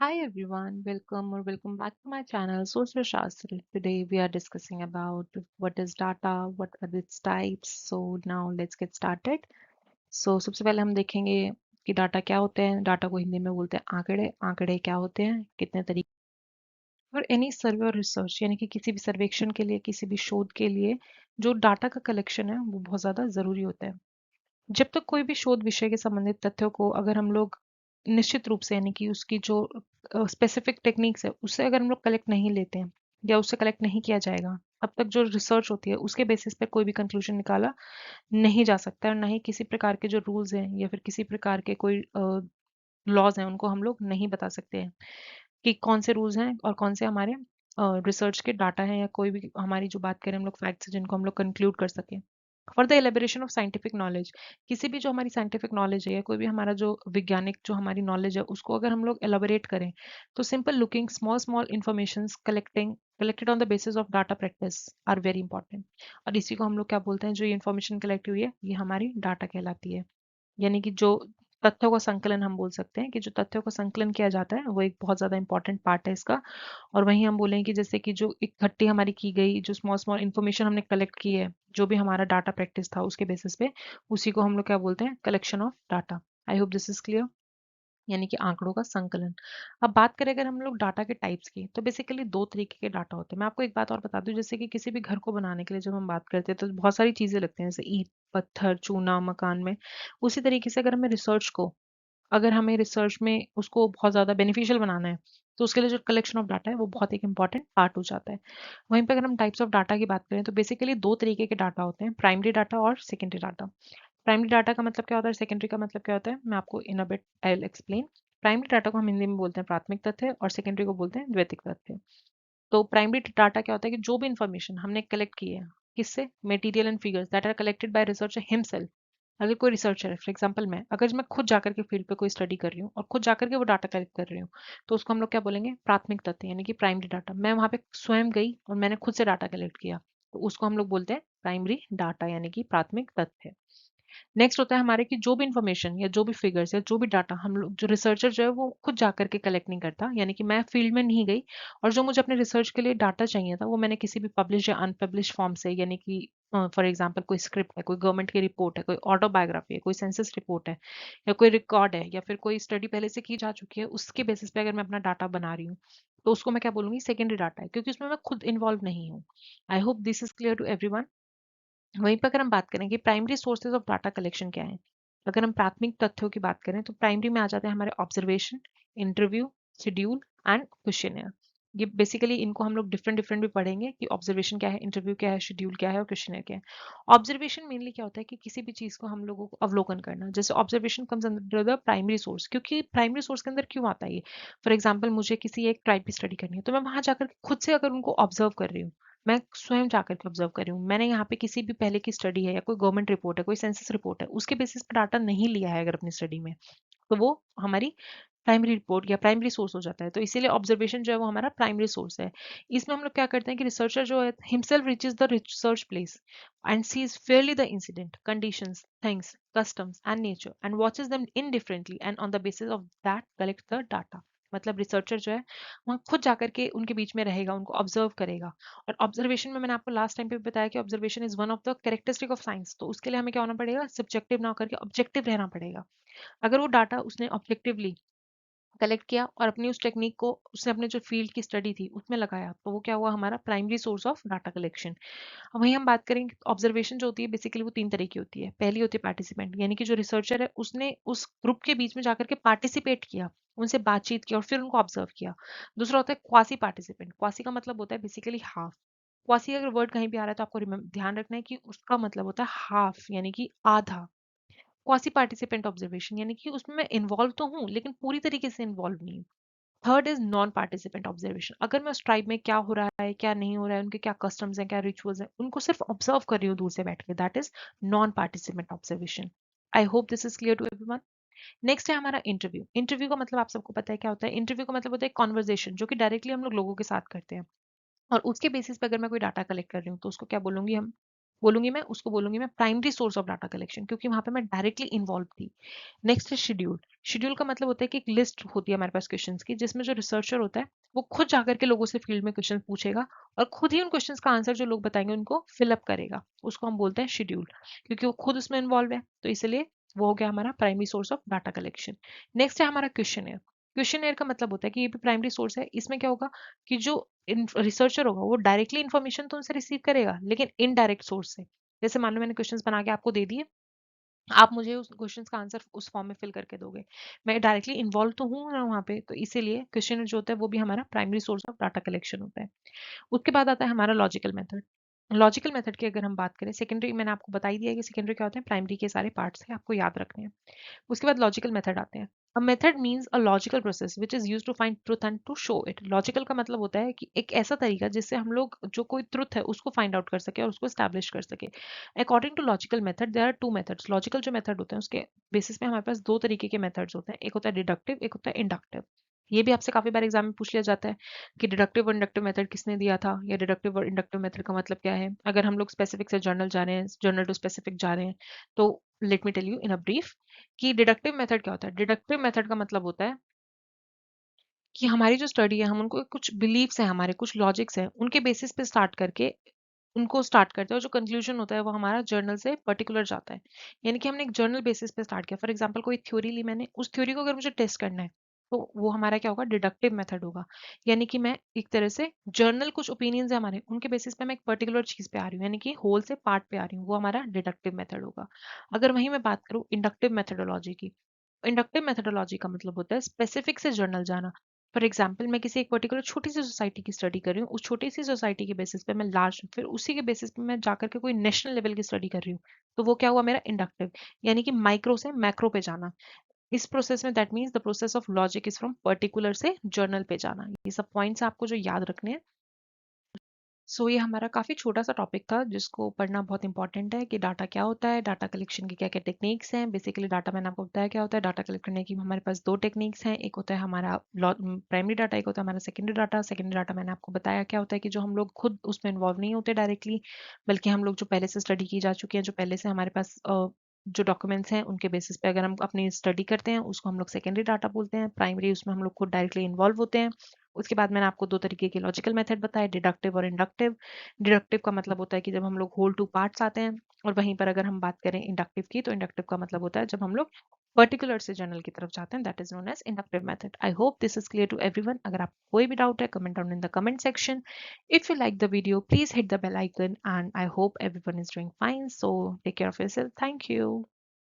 Hi everyone, welcome back to my channel Social Shastra. Today we are discussing about what is data, what are its types. So now let's get started. So सबसे पहले हम देखेंगे कि data क्या होते हैं। Data को हिंदी में बोलते हैं आंकड़े। आंकड़े क्या होते हैं, कितने तरीके। और एनी सर्वे और रिसर्च यानी कि किसी भी सर्वेक्षण के लिए, किसी भी शोध के लिए जो डाटा का कलेक्शन है वो बहुत ज़्यादा ज़रूरी होता है। जब तक कोई भी शोध विषय के संबंधित तथ्यों को अगर हम लोग निश्चित रूप से यानी कि उसकी जो स्पेसिफिक टेक्निक्स है उससे अगर हम लोग कलेक्ट नहीं लेते हैं या उससे कलेक्ट नहीं किया जाएगा, तब तक जो रिसर्च होती है उसके बेसिस पे कोई भी कंक्लूजन निकाला नहीं जा सकता है। और ना ही किसी प्रकार के जो रूल्स हैं या फिर किसी प्रकार के कोई लॉज हैं उनको हम लोग नहीं बता सकते हैं कि कौन से रूल्स हैं और कौन से हमारे रिसर्च के डाटा हैं या कोई भी हमारी जो बात करें हम लोग फैक्ट्स जिनको हम लोग कंक्लूड कर सकें। For the elaboration of scientific knowledge, किसी भी जो हमारी साइंटिफिक नॉलेज है या कोई भी हमारा जो वैज्ञानिक जो हमारी नॉलेज है उसको अगर हम लोग एलाबोरेट करें तो simple looking small small information collected on the basis of data practice are very important. और इसी को हम लोग क्या बोलते हैं, जो ये इन्फॉर्मेशन कलेक्ट हुई है ये हमारी डाटा कहलाती है। यानी कि जो तथ्यों का संकलन हम बोल सकते हैं कि जो तथ्यों का संकलन किया जाता है वो एक बहुत ज़्यादा इंपॉर्टेंट पार्ट है इसका। और वहीं हम बोलेंगे कि जैसे कि जो इकट्ठी हमारी की गई जो स्मॉल स्मॉल इन्फॉर्मेशन हमने कलेक्ट की है, जो भी हमारा डाटा प्रैक्टिस था उसके बेसिस पे, उसी को हम लोग क्या बोलते हैं, collection of data. I hope this is clear. यानी कि आंकड़ों का संकलन। अब बात करें अगर हम लोग डाटा के टाइप्स की, तो बेसिकली दो तरीके के डाटा होते हैं। मैं आपको एक बात और बता दूं, जैसे कि किसी भी घर को बनाने के लिए जब हम बात करते हैं तो बहुत सारी चीजें लगते हैं, जैसे ईंट, पत्थर, चूना मकान में। उसी तरीके से अगर हमें रिसर्च में उसको बहुत ज़्यादा बेनिफिशियल बनाना है, तो उसके लिए जो कलेक्शन ऑफ डाटा है वो बहुत एक इंपॉर्टेंट पार्ट हो जाता है। वहीं पे अगर हम टाइप्स ऑफ डाटा की बात करें तो बेसिकली दो तरीके के डाटा होते हैं, प्राइमरी डाटा और सेकेंडरी डाटा। प्राइमरी डाटा का मतलब क्या होता है, सेकेंडरी का मतलब क्या होता है, मैं आपको in a bit I will explain. Primary data को हम हिंदी में बोलते हैं प्राथमिक तथ्य और सेकेंडरी को बोलते हैं द्वितीयक तथ्य। तो प्राइमरी डाटा क्या होता है कि जो भी इंफॉर्मेशन हमने कलेक्ट की है, किससे, material and figures that are collected by researcher himself. अगर कोई रिसर्चर है, फॉर एग्जांपल मैं खुद जाकर के फील्ड पे कोई स्टडी कर रही हूँ और खुद जाकर के वो डाटा कलेक्ट कर रही हूँ, तो उसको हम लोग क्या बोलेंगे, प्राथमिक तथ्य यानी कि प्राइमरी डाटा। मैं वहां पे स्वयं गई और मैंने खुद से डाटा कलेक्ट किया, तो उसको हम लोग बोलते हैं प्राइमरी डाटा यानी कि प्राथमिक तथ्य। नेक्स्ट होता है हमारे कि जो भी इंफॉर्मेशन या जो भी फिगर्स या जो भी डाटा हम लोग, जो रिसर्चर जो है वो खुद जाकर के कलेक्ट नहीं करता, यानी कि मैं फील्ड में नहीं गई और जो मुझे अपने रिसर्च के लिए डाटा चाहिए था वो मैंने किसी भी पब्लिश या अनपब्लिश फॉर्म से, यानी कि फॉर एग्जांपल कोई स्क्रिप्ट है, कोई गवर्नमेंट की रिपोर्ट है, कोई ऑटोबायोग्राफी है, कोई सेंसस रिपोर्ट है, या कोई रिकॉर्ड है, या फिर कोई स्टडी पहले से की जा चुकी है, उसके बेसिस पे अगर मैं अपना डाटा बना रही हूँ, तो उसको मैं क्या बोलूंगी, सेकेंडरी डाटा है, क्योंकि उसमें मैं खुद इन्वॉल्व नहीं हूँ। I hope this is clear to everyone. वहीं पर अगर हम बात करें कि primary sources of data collection क्या है, अगर हम प्राथमिक तथ्यों की बात करें तो प्राइमरी में आ जाते हैं हमारे observation, interview, schedule and questionnaire. ये बेसिकली इनको हम लोग डिफरेंट डिफरेंट भी पढ़ेंगे कि ऑब्जर्वेशन क्या है, इंटरव्यू क्या है, शेड्यूल क्या है और क्वेश्चनियर क्या है। ऑब्जर्वेशन मेनली क्या होता है कि किसी भी चीज को हम लोगों को अवलोकन करना, जैसे observation comes under the primary source. क्योंकि प्राइमरी सोर्स के अंदर क्यों आता है ये, फॉर एग्जाम्पल मुझे किसी एक ट्राइब की स्टडी करनी है, तो मैं वहां जाकर खुद से अगर उनको ऑब्जर्व कर रही हूँ, मैं स्वयं जाकर के ऑब्जर्व कर रही हूँ, मैंने यहाँ पे किसी भी पहले की स्टडी है या कोई गवर्नमेंट रिपोर्ट है, कोई सेंसस रिपोर्ट है, उसके बेसिस पे डाटा नहीं लिया है अगर अपनी स्टडी में, तो वो हमारी प्राइमरी रिपोर्ट या प्राइमरी सोर्स हो जाता है। तो इसीलिए ऑब्जर्वेशन जो है वो हमारा प्राइमरी सोर्स है। इसमें हम लोग क्या करते हैं कि रिसर्चर जो है himself reaches the research place and sees fairly the incident, conditions, things, customs and nature and watches them indifferently and on the basis of that collects the data। मतलब रिसर्चर जो है वहाँ खुद जाकर के उनके बीच में रहेगा, उनको ऑब्जर्व करेगा। और ऑब्जर्वेशन में मैंने आपको लास्ट टाइम पे बताया कि observation is one of the characteristic of science, तो उसके लिए हमें क्या होना पड़ेगा, सब्जेक्टिव ना करके ऑब्जेक्टिव रहना पड़ेगा। अगर वो डाटा उसने ऑब्जेक्टिवली कलेक्ट किया और अपनी उस टेक्निक को उसने अपने जो फील्ड की स्टडी थी उसमें लगाया, तो वो क्या हुआ, हमारा primary source of data collection. अब वहीं हम बात करें ऑब्जर्वेशन जो होती है बेसिकली वो तीन तरह की होती है। पहली होती है पार्टिसिपेंट, यानी कि जो रिसर्चर है उसने उस ग्रुप के बीच में जाकर के पार्टिसिपेट किया, उनसे बातचीत की और फिर उनको ऑब्जर्व किया। दूसरा होता है क्वासी पार्टिसिपेंट। क्वासी का मतलब होता है बेसिकली हाफ। क्वासी अगर वर्ड कहीं भी आ रहा है तो आपको ध्यान रखना है कि उसका मतलब होता है हाफ, यानी कि आधा। क्वासी पार्टिसिपेंट ऑब्जर्वेशन यानी कि उसमें मैं इन्वॉल्व तो हूँ लेकिन पूरी तरीके से इन्वॉल्व नहीं हूँ। Third is non participant observation. अगर मैं उस ट्राइब में क्या हो रहा है क्या नहीं हो रहा है, उनके क्या कस्टम्स हैं, क्या रिचुअल्स हैं, उनको सिर्फ ऑब्जर्व कर रही हूँ दूर से बैठ के, that is non participant observation. I hope this is clear to everyone. Next है हमारा इंटरव्यू। इंटरव्यू का मतलब आप सबको पता है क्या होता है। इंटरव्यू का मतलब होता है कॉन्वर्जेशन, जो कि डायरेक्टली हम लोग लोगों के साथ करते हैं। और उसके बेसिस पे अगर मैं कोई डाटा कलेक्ट कर रही हूँ तो उसको क्या बोलूंगी हम, बोलूंगी मैं उसको बोलूंगी मैं primary source of data collection, क्योंकि वहां पे मैं डायरेक्टली इन्वॉल्व थी। नेक्स्ट है शेड्यूल। शेड्यूल का मतलब होता है कि एक लिस्ट होती है हमारे पास क्वेश्चंस की, जिसमें जो रिसर्चर होता है वो खुद जाकर के लोगों से फील्ड में क्वेश्चन पूछेगा और खुद ही उन क्वेश्चंस का आंसर जो लोग बताएंगे उनको फिलअप करेगा। उसको हम बोलते हैं शेड्यूल, क्योंकि वो खुद उसमें इन्वॉल्व है, तो इसलिए वो हो गया हमारा primary source of data collection. Next है हमारा क्वेश्चन। क्वेश्चनेयर का मतलब होता है कि ये भी प्राइमरी सोर्स है। इसमें क्या होगा कि जो रिसर्चर होगा वो डायरेक्टली इन्फॉर्मेशन तो उनसे रिसीव करेगा, लेकिन इनडायरेक्ट सोर्स से। जैसे मान लो मैंने क्वेश्चंस बना के आपको दे दिए, आप मुझे उस क्वेश्चंस का आंसर उस फॉर्म में फिल करके दोगे, मैं डायरेक्टली इन्वॉल्व तो हूँ ना वहाँ पे, तो इसीलिए क्वेश्चन जो होता है वो भी हमारा primary source of data collection होता है। उसके बाद आता है हमारा लॉजिकल मेथड। लॉजिकल मेथड की अगर हम बात करें, सेकेंडरी मैंने आपको बता ही दिया है कि सेकेंडरी क्या होते हैं, प्राइमरी के सारे पार्ट्स हैं, आपको याद रखने हैं। उसके बाद लॉजिकल मेथड आते हैं। A method means a logical process which is use to find truth and to show it. Logical का मतलब होता है कि एक ऐसा तरीका जिससे हम लोग जो कोई ट्रुथ है उसको फाइंड आउट कर सके और उसको स्टैब्लिश कर सके। According to logical method there are two methods. Logical जो मेथड होते हैं उसके बेसिस पे हमारे पास दो तरीके के मेथड्स होते हैं, एक होता है डिडक्टिव, एक होता है इंडक्टिव। ये भी आपसे काफी बार एग्जाम में पूछ लिया जाता है कि डिडक्टिव और इंडक्टिव मेथड किसने दिया था, या डिडक्टिव और इंडक्टिव मेथड का मतलब क्या है। अगर हम लोग स्पेसिफिक से जर्नल जा रहे हैं, जर्नल टू स्पेसिफिक जा रहे हैं, तो let me tell you in a brief कि डिडक्टिव मेथड क्या होता है। डिडक्टिव मेथड का मतलब होता है कि हमारी जो स्टडी है हम उनको कुछ बिलीफ्स हैं, हमारे कुछ लॉजिक्स हैं, उनके बेसिस पे स्टार्ट करके उनको स्टार्ट करते हैं, और जो कंक्लूजन होता है वो हमारा जर्नल से पर्टिकुलर जाता है। यानी कि हमने एक जर्नल बेसिस पे स्टार्ट किया, फॉर एग्जांपल कोई थ्योरी ली मैंने, उस थ्योरी को अगर मुझे टेस्ट करना है तो वो हमारा क्या होगा, डिडक्टिव मेथड होगा। यानी कि मैं एक तरह से जर्नल कुछ ओपिनियंस है हमारे, उनके बेसिस पे मैं एक पर्टिकुलर चीज पे आ रही हूँ, यानी कि होल से पार्ट पे आ रही हूँ, वो हमारा डिडक्टिव मेथड होगा। अगर वहीं मैं बात करूँ इंडक्टिव मेथडोलॉजी की, इंडक्टिव मेथडोलॉजी का मतलब होता है स्पेसिफिक से जर्नल जाना। फॉर एग्जाम्पल मैं किसी एक पर्टिकुलर छोटी सी सोसाइटी की स्टडी कर रही हूँ, उस छोटी सी सोसाइटी के बेसिस पे मैं लार्ज, फिर उसी के बेसिस पे मैं जाकर के कोई नेशनल लेवल की स्टडी कर रही हूँ, तो वो क्या हुआ मेरा इंडक्टिव, यानी कि माइक्रो से मैक्रो पे जाना। इस प्रोसेस में that means the process of logic is from particular से जर्नल पे जाना। ये सब पॉइंट्स आपको जो याद रखने हैं। सो ये हमारा काफ़ी छोटा सा टॉपिक था जिसको पढ़ना बहुत इंपॉर्टेंट है कि डाटा क्या होता है, डाटा कलेक्शन की क्या क्या टेक्निक्स हैं। बेसिकली डाटा मैंने आपको बताया क्या होता है। डाटा कलेक्ट करने की हमारे पास दो टेक्निक्स हैं, एक होता है हमारा प्राइमरी डाटा, एक होता है हमारा सेकेंडरी डाटा। सेकेंडरी डाटा मैंने आपको बताया क्या होता है कि जो हम लोग खुद उसमें इन्वॉल्व नहीं होते डायरेक्टली, बल्कि हम लोग जो पहले से स्टडी की जा चुकी है, जो पहले से हमारे पास जो डॉक्यूमेंट्स हैं उनके बेसिस पे अगर हम अपनी स्टडी करते हैं उसको हम लोग सेकेंडरी डाटा बोलते हैं। प्राइमरी उसमें हम लोग खुद डायरेक्टली इन्वॉल्व होते हैं। उसके बाद मैंने आपको दो तरीके के लॉजिकल मेथड बताए, डिडक्टिव और इंडक्टिव। डिडक्टिव का मतलब होता है कि जब हम लोग होल टू पार्ट्स आते हैं, और वहीं पर अगर हम बात करें इंडक्टिव की, तो इंडक्टिव का मतलब होता है जब हम लोग पर्टिकुलर से जनरल की तरफ जाते हैं, that is known as inductive method. I hope this is clear to everyone. अगर आपको कोई भी डाउट है, comment down in the comment section. If you like the video please hit the bell icon, and I hope everyone is doing fine. So take care of yourself. Thank you.